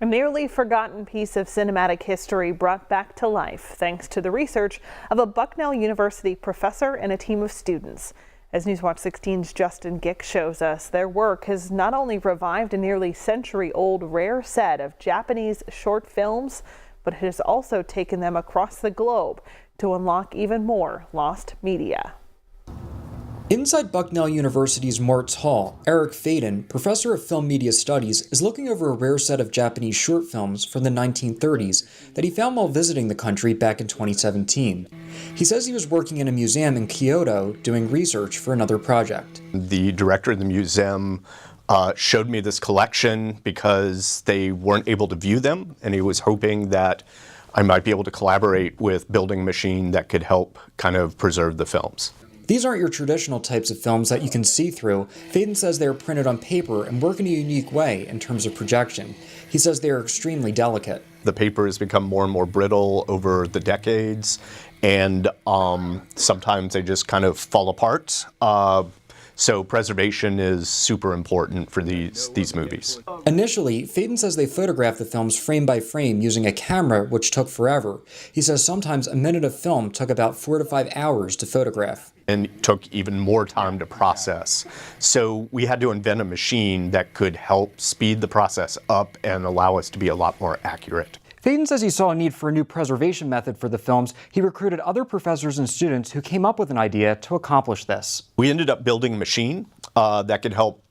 A nearly forgotten piece of cinematic history brought back to life thanks to the research of a Bucknell University professor and a team of students. As Newswatch 16's Justin Gick shows us, their work has not only revived a nearly century-old rare set of Japanese short films, but it has also taken them across the globe to unlock even more lost media. Inside Bucknell University's Martz Hall, Eric Faden, professor of film media studies, is looking over a rare set of Japanese short films from the 1930s that he found while visiting the country back in 2017. He says he was working in a museum in Kyoto doing research for another project. The director of the museum showed me this collection because they weren't able to view them, and he was hoping that I might be able to collaborate with building a machine that could help kind of preserve the films. These aren't your traditional types of films that you can see through. Faden says they are printed on paper and work in a unique way in terms of projection. He says they are extremely delicate. The paper has become more and more brittle over the decades, and sometimes they just kind of fall apart. So preservation is super important for these movies. Initially, Faden says they photographed the films frame by frame using a camera, which took forever. He says sometimes a minute of film took about 4 to 5 hours to photograph. And it took even more time to process. So we had to invent a machine that could help speed the process up and allow us to be a lot more accurate. Faden says he saw a need for a new preservation method for the films. He recruited other professors and students who came up with an idea to accomplish this. We ended up building a machine that could help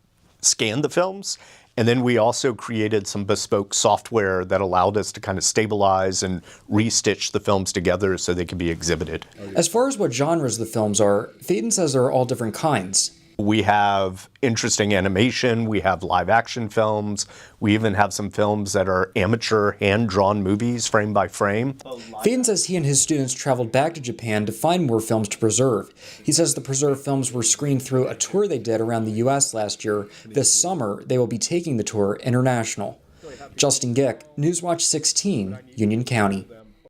scan the films. And then we also created some bespoke software that allowed us to kind of stabilize and restitch the films together so they could be exhibited. As far as what genres the films are, Faden says there are all different kinds. We have interesting animation, we have live action films, we even have some films that are amateur hand-drawn movies frame by frame. Faden says he and his students traveled back to Japan to find more films to preserve. He says the preserved films were screened through a tour they did around the U.S. last year. This summer, they will be taking the tour international. Justin Gick, Newswatch 16, Union County.